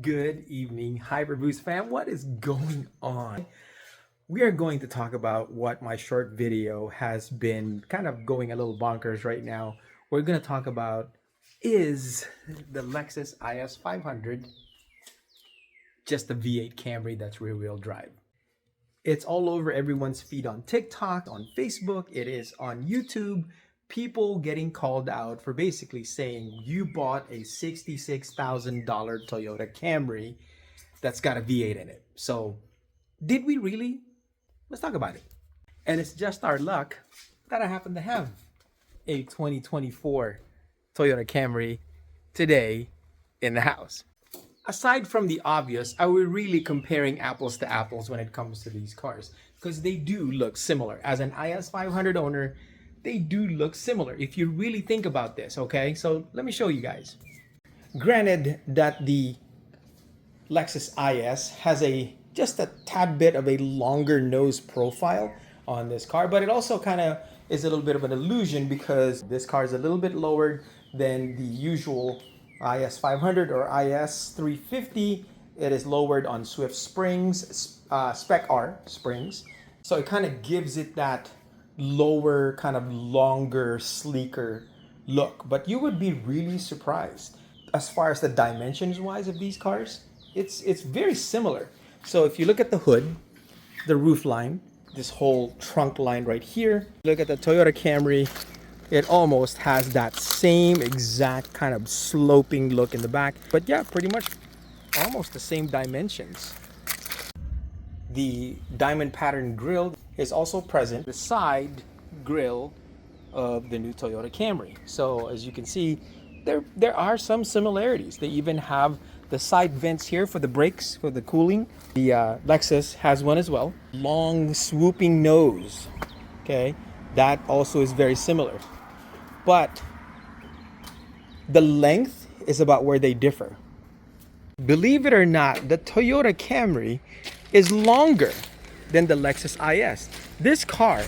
Good evening, Hyperboost fam. What is going on? We are going to talk about what my short video has been kind of going a little bonkers right now. We're going to talk about is the Lexus IS 500 just a V8 Camry that's rear-wheel drive? It's all over everyone's feed on TikTok, on Facebook, it is on YouTube. People getting called out for basically saying you bought a $66,000 Toyota Camry that's got a V8 in it. So, did we really? Let's talk about it. And it's just our luck that I happen to have a 2024 Toyota Camry today in the house. Aside from the obvious, are we really comparing apples to apples when it comes to these cars? Because they do look similar. As an IS 500 owner, they do look similar if you really think about this, okay? So let me show you guys. Granted that the Lexus IS has just a tad bit of a longer nose profile on this car, but it also kind of is a little bit of an illusion because this car is a little bit lower than the usual IS 500 or IS 350. It is lowered on Swift springs, Spec R springs. So it kind of gives it that lower, kind of longer, sleeker look. But you would be really surprised as far as the dimensions wise of these cars. It's very similar. So if you look at the hood, the roof line, this whole trunk line right here, look at the Toyota Camry, it almost has that same exact kind of sloping look in the back. But yeah, pretty much almost the same dimensions. The diamond pattern grille is also present, the side grille of the new Toyota Camry. So as you can see, there are some similarities. They even have the side vents here for the brakes, for the cooling. The Lexus has one as well. Long swooping nose, okay? That also is very similar. But the length is about where they differ. Believe it or not, the Toyota Camry is longer than the Lexus IS. This car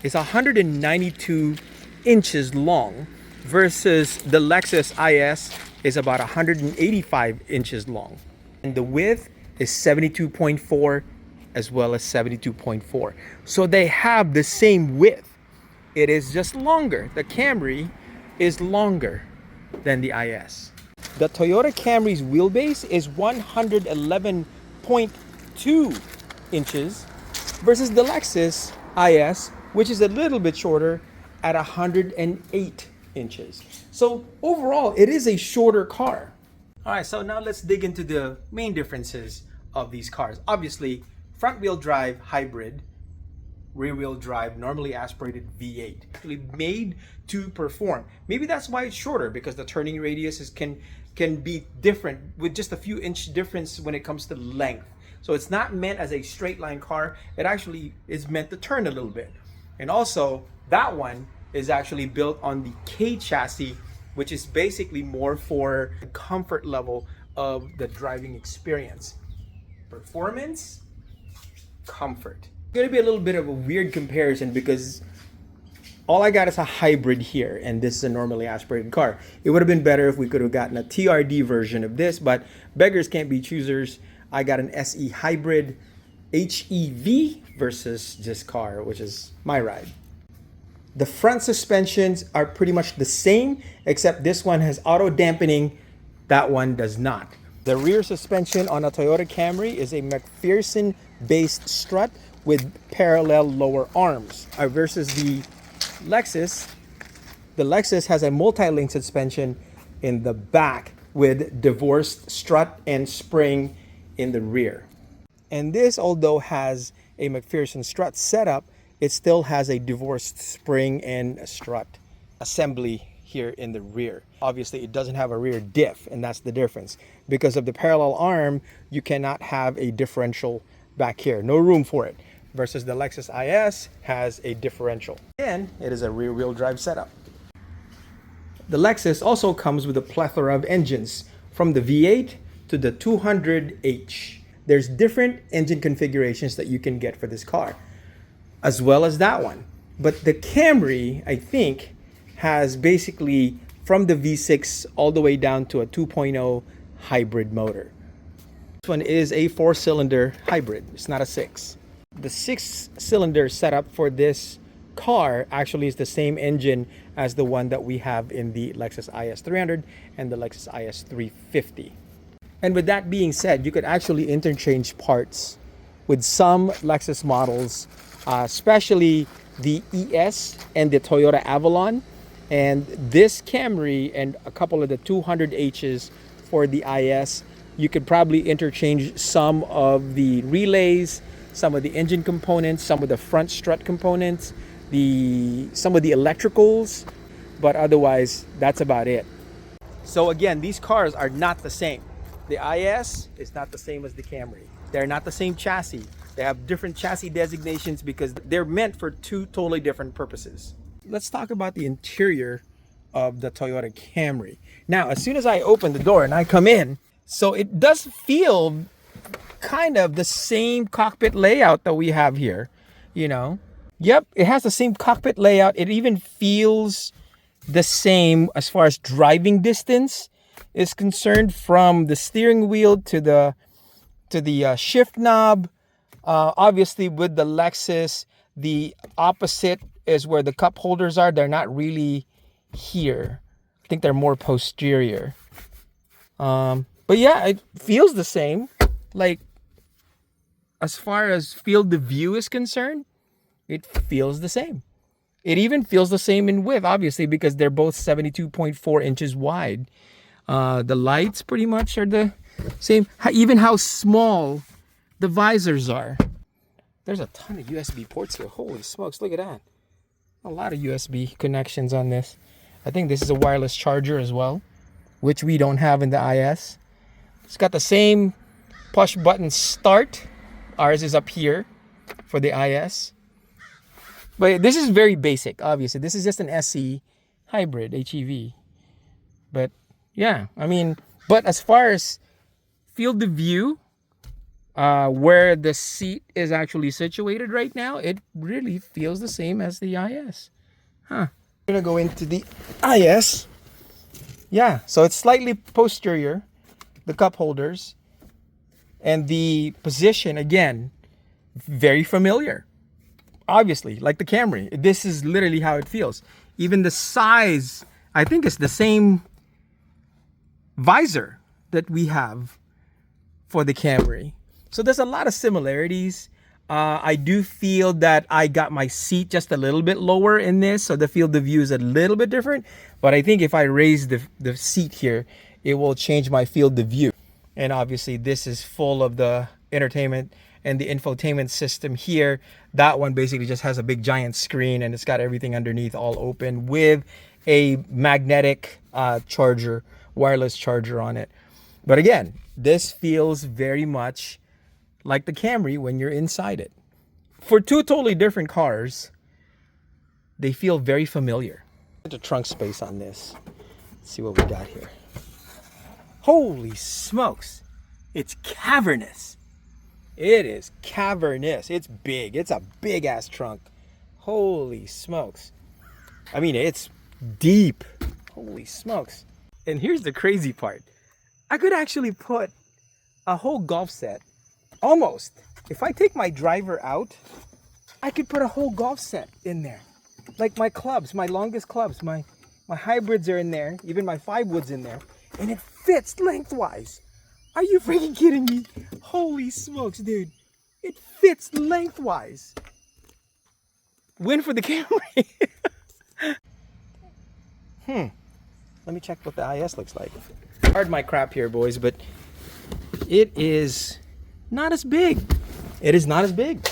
is 192 inches long versus the Lexus IS is about 185 inches long. And the width is 72.4 as well as 72.4. So they have the same width. It is just longer. The Camry is longer than the IS. The Toyota Camry's wheelbase is 111.2 inches versus the Lexus IS, which is a little bit shorter at 108 inches. So overall, it is a shorter car. All right, so now let's dig into the main differences of these cars. Obviously, front-wheel drive hybrid, rear-wheel drive, normally aspirated V8, actually made to perform. Maybe that's why it's shorter, because the turning radius can be different with just a few inch difference when it comes to length. So it's not meant as a straight line car. It actually is meant to turn a little bit. And also, that one is actually built on the K chassis, which is basically more for the comfort level of the driving experience. Performance, comfort. It's gonna be a little bit of a weird comparison because all I got is a hybrid here, and this is a normally aspirated car. It would have been better if we could have gotten a TRD version of this, but beggars can't be choosers. I got an SE hybrid HEV versus this car, which is my ride. The front suspensions are pretty much the same, except this one has auto dampening, that one does not. The rear suspension on a Toyota Camry is a McPherson based strut with parallel lower arms versus the Lexus. The Lexus has a multi-link suspension in the back with divorced strut and spring in the rear. And this, although has a McPherson strut setup, it still has a divorced spring and a strut assembly here in the rear. Obviously, it doesn't have a rear diff, and that's the difference. Because of the parallel arm, you cannot have a differential back here. No room for it. Versus the Lexus IS has a differential. And it is a rear-wheel drive setup. The Lexus also comes with a plethora of engines, from the V8 to the 200H. There's different engine configurations that you can get for this car, as well as that one. But the Camry, I think, has basically from the V6 all the way down to a 2.0 hybrid motor. This one is a 4-cylinder hybrid. It's not a 6. The 6-cylinder setup for this car actually is the same engine as the one that we have in the Lexus IS 300 and the Lexus IS 350. And with that being said, you could actually interchange parts with some Lexus models, especially the ES and the Toyota Avalon, and this Camry and a couple of the 200Hs for the IS. You could probably interchange some of the relays, some of the engine components, some of the front strut components, some of the electricals, but otherwise that's about it. So again, these cars are not the same. The IS is not the same as the Camry. They're not the same chassis. They have different chassis designations because they're meant for two totally different purposes. Let's talk about the interior of the Toyota Camry. Now, as soon as I open the door and I come in, so it does feel kind of the same cockpit layout that we have here, you know. Yep, it has the same cockpit layout. It even feels the same as far as driving distance is concerned, from the steering wheel to the shift knob. Obviously, with the Lexus, the opposite is where the cup holders are. They're not really here. I think they're more posterior. But yeah, it feels the same. Like, as far as field of view is concerned, it feels the same. It even feels the same in width, obviously, because they're both 72.4 inches wide. The lights pretty much are the same. Even how small the visors are. There's a ton of USB ports here. Holy smokes, look at that. A lot of USB connections on this. I think this is a wireless charger as well, which we don't have in the IS. It's got the same push button start. Ours is up here for the IS. But this is very basic, obviously. This is just an SE hybrid HEV. But yeah, I mean, but as far as field of view, where the seat is actually situated right now, it really feels the same as the IS. Huh. I'm gonna go into the IS. Yeah, so it's slightly posterior, the cup holders, and the position, again, very familiar. Obviously, like the Camry, this is literally how it feels. Even the size, I think it's the same visor that we have for the Camry. So there's a lot of similarities. I do feel that I got my seat just a little bit lower in this, so the field of view is a little bit different. But I think if I raise the seat here, it will change my field of view. And obviously this is full of the entertainment and the infotainment system here. That one basically just has a big giant screen, and it's got everything underneath all open with a magnetic charger, wireless charger on it. But again, this feels very much like the Camry when you're inside it. For two totally different cars, they feel very familiar. The trunk space on this. Let's see what we got here. Holy smokes, it's cavernous. It is cavernous. It's big. It's a big ass trunk. Holy smokes. I mean, it's deep. Holy smokes. And here's the crazy part. I could actually put a whole golf set, almost. If I take my driver out, I could put a whole golf set in there. Like my clubs, my longest clubs, my hybrids are in there, even my 5-woods in there, and it fits lengthwise. Are you freaking kidding me? Holy smokes, dude. It fits lengthwise. Win for the Camry. Let me check what the IS looks like. Pardon my crap here, boys, but it is not as big. It is not as big.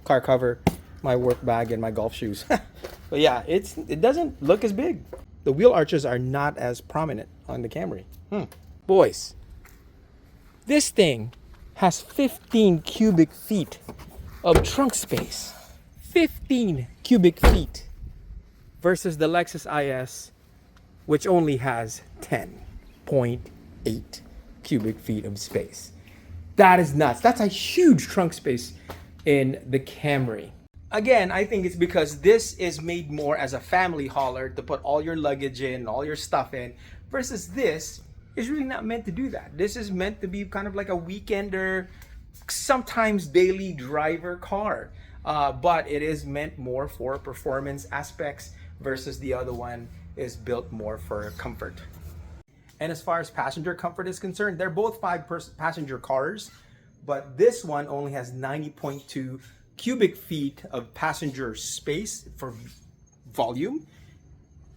Car cover, my work bag, and my golf shoes. But yeah, it doesn't look as big. The wheel arches are not as prominent on the Camry. Boys, this thing has 15 cubic feet of trunk space. 15 cubic feet versus the Lexus IS, which only has 10.8 cubic feet of space. That is nuts. That's a huge trunk space in the Camry. Again, I think it's because this is made more as a family hauler to put all your luggage in, all your stuff in, versus this is really not meant to do that. This is meant to be kind of like a weekender, sometimes daily driver car. But it is meant more for performance aspects versus the other one is built more for comfort. And as far as passenger comfort is concerned, they're both passenger cars, but this one only has 90.2 cubic feet of passenger space for volume.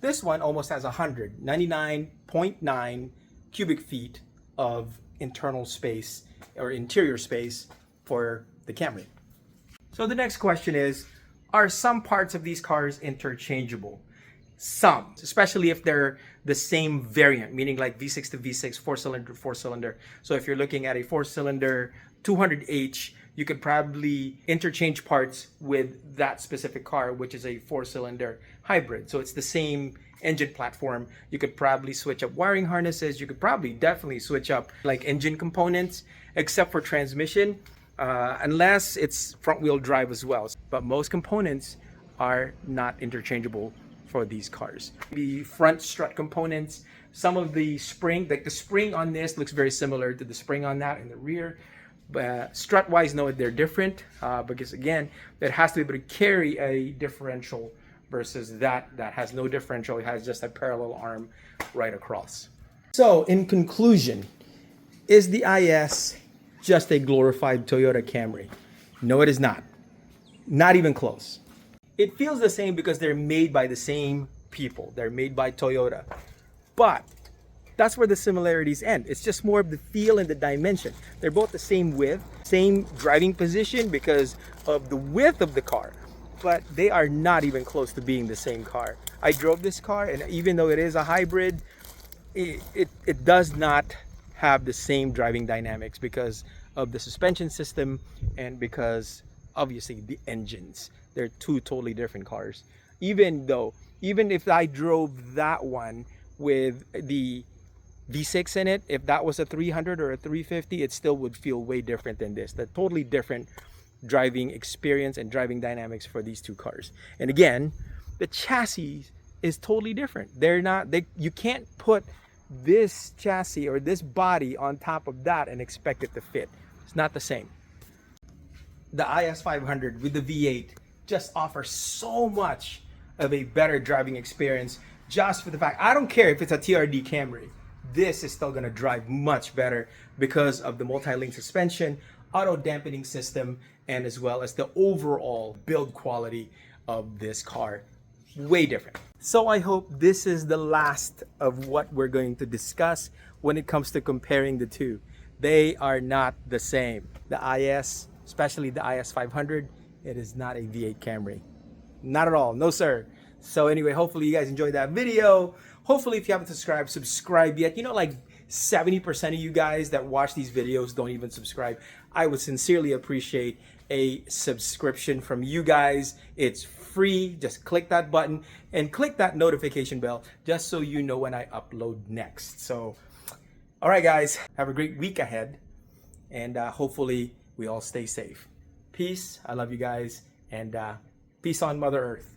This one almost has 99.9 cubic feet of internal space or interior space for the Camry. So the next question is, are some parts of these cars interchangeable? Some, especially if they're the same variant, meaning like V6 to V6, four-cylinder. So if you're looking at a four-cylinder 200H, you could probably interchange parts with that specific car, which is a four-cylinder hybrid. So it's the same engine platform. You could probably switch up wiring harnesses. You could probably definitely switch up like engine components, except for transmission, unless it's front-wheel drive as well. But most components are not interchangeable for these cars. The front strut components, some of the spring, like the spring on this looks very similar to the spring on that in the rear. Strut wise, no, they're different because again, it has to be able to carry a differential versus that has no differential. It has just a parallel arm right across. So in conclusion, is the IS just a glorified Toyota Camry? No, it is not. Not even close. It feels the same because they're made by the same people. They're made by Toyota. But that's where the similarities end. It's just more of the feel and the dimension. They're both the same width, same driving position because of the width of the car, but they are not even close to being the same car. I drove this car, and even though it is a hybrid, it does not have the same driving dynamics because of the suspension system and because obviously the engines. They're two totally different cars. Even if I drove that one with the V6 in it, if that was a 300 or a 350, it still would feel way different than this. They're totally different driving experience and driving dynamics for these two cars. And again, the chassis is totally different. You can't put this chassis or this body on top of that and expect it to fit. It's not the same. The IS 500 with the V8 just offers so much of a better driving experience just for the fact, I don't care if it's a TRD Camry, this is still going to drive much better because of the multi-link suspension, auto dampening system, and as well as the overall build quality of this car. Way different. So I hope this is the last of what we're going to discuss when it comes to comparing the two. They are not the same. The IS, especially the IS 500, it is not a V8 Camry. Not at all. No, sir. So anyway, hopefully you guys enjoyed that video. Hopefully if you haven't subscribe yet. You know, like 70% of you guys that watch these videos don't even subscribe. I would sincerely appreciate a subscription from you guys. It's free. Just click that button and click that notification bell just so you know when I upload next. So, all right, guys, have a great week ahead. And hopefully we all stay safe. Peace. I love you guys. And peace on Mother Earth.